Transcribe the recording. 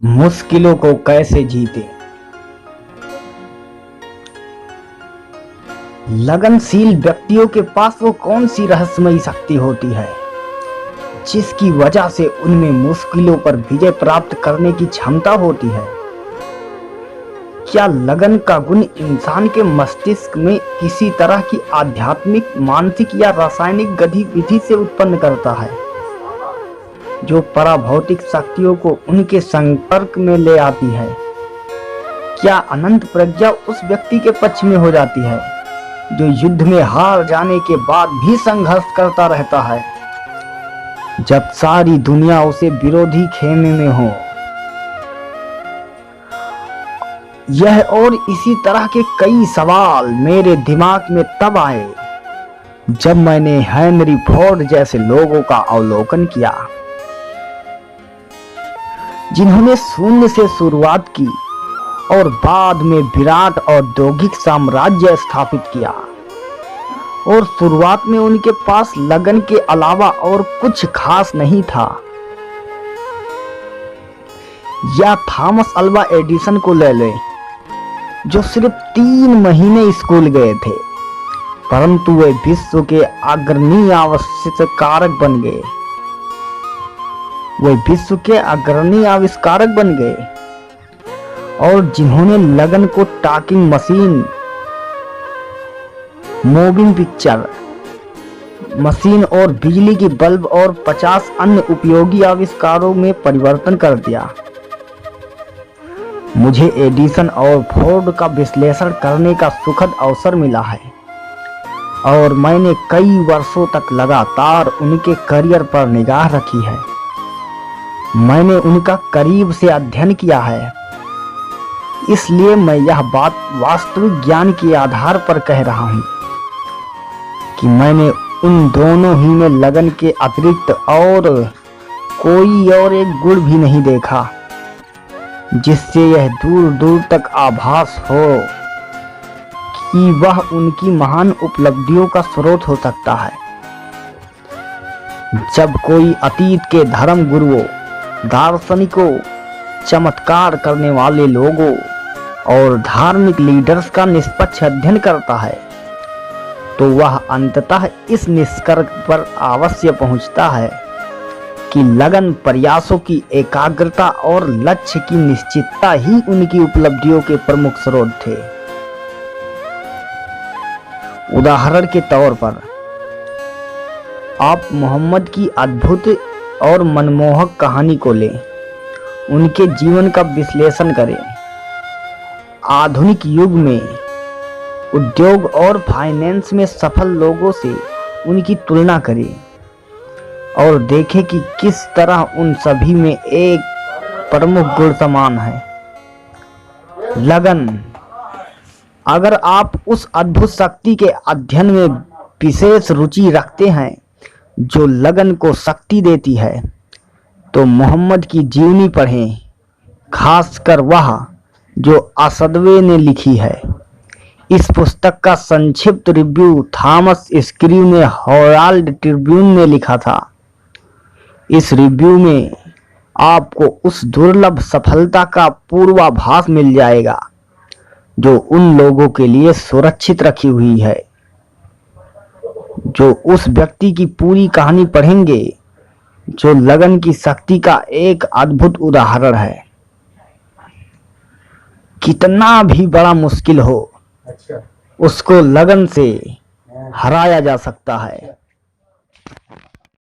मुश्किलों को कैसे जीते। लगनशील व्यक्तियों के पास वो कौन सी रहस्यमयी शक्ति होती है जिसकी वजह से उनमें मुश्किलों पर विजय प्राप्त करने की क्षमता होती है। क्या लगन का गुण इंसान के मस्तिष्क में किसी तरह की आध्यात्मिक, मानसिक या रासायनिक गतिविधि से उत्पन्न करता है जो पराभौतिक शक्तियों को उनके संपर्क में ले आती है? क्या अनंत प्रज्ञा उस व्यक्ति के पक्ष में हो जाती है जो युद्ध में हार जाने के बाद भी संघर्ष करता रहता है जब सारी दुनिया उसे विरोधी खेमे में हो? यह और इसी तरह के कई सवाल मेरे दिमाग में तब आए जब मैंने हेनरी फोर्ड जैसे लोगों का अवलोकन किया जिन्होंने शून्य से शुरुआत की और बाद में विराट औद्योगिक साम्राज्य स्थापित किया। और शुरुआत में उनके पास लगन के अलावा और कुछ खास नहीं था। या थॉमस अल्वा एडिसन को ले लें जो सिर्फ 3 महीने स्कूल गए थे परंतु वे विश्व के अग्रणी आविष्कारक बन गए। वे विश्व के अग्रणी आविष्कारक बन गए और जिन्होंने लगन को talking machine, moving picture machine और बिजली की बल्ब और 50 अन्य उपयोगी आविष्कारों में परिवर्तन कर दिया। मुझे एडिसन और फोर्ड का विश्लेषण करने का सुखद अवसर मिला है और मैंने कई वर्षों तक लगातार उनके करियर पर निगाह रखी है। मैंने उनका करीब से अध्ययन किया है, इसलिए मैं यह बात वास्तविक ज्ञान के आधार पर कह रहा हूं कि मैंने उन दोनों ही में लगन के अतिरिक्त और कोई और एक गुण भी नहीं देखा जिससे यह दूर दूर तक आभास हो कि वह उनकी महान उपलब्धियों का स्रोत हो सकता है। जब कोई अतीत के धर्म गुरुओं, दार्शनिकों, चमत्कार करने वाले लोगों और धार्मिक लीडर्स का निष्पक्ष अध्ययन करता है तो वह अंततः इस निष्कर्ष पर अवश्य पहुंचता है कि लगन, प्रयासों की एकाग्रता और लक्ष्य की निश्चितता ही उनकी उपलब्धियों के प्रमुख स्रोत थे। उदाहरण के तौर पर आप मोहम्मद की अद्भुत और मनमोहक कहानी को लें, उनके जीवन का विश्लेषण करें, आधुनिक युग में उद्योग और फाइनेंस में सफल लोगों से उनकी तुलना करें और देखें कि किस तरह उन सभी में एक प्रमुख गुण समान है, लगन। अगर आप उस अद्भुत शक्ति के अध्ययन में विशेष रुचि रखते हैं जो लगन को शक्ति देती है तो मोहम्मद की जीवनी पढ़ें, खासकर वह जो असदवे ने लिखी है। इस पुस्तक का संक्षिप्त रिव्यू थॉमस स्क्रीव ने हेराल्ड ट्रिब्यून में लिखा था। इस रिव्यू में आपको उस दुर्लभ सफलता का पूर्वाभास मिल जाएगा जो उन लोगों के लिए सुरक्षित रखी हुई है जो उस व्यक्ति की पूरी कहानी पढ़ेंगे जो लगन की शक्ति का एक अद्भुत उदाहरण है। कितना भी बड़ा मुश्किल हो, उसको लगन से हराया जा सकता है।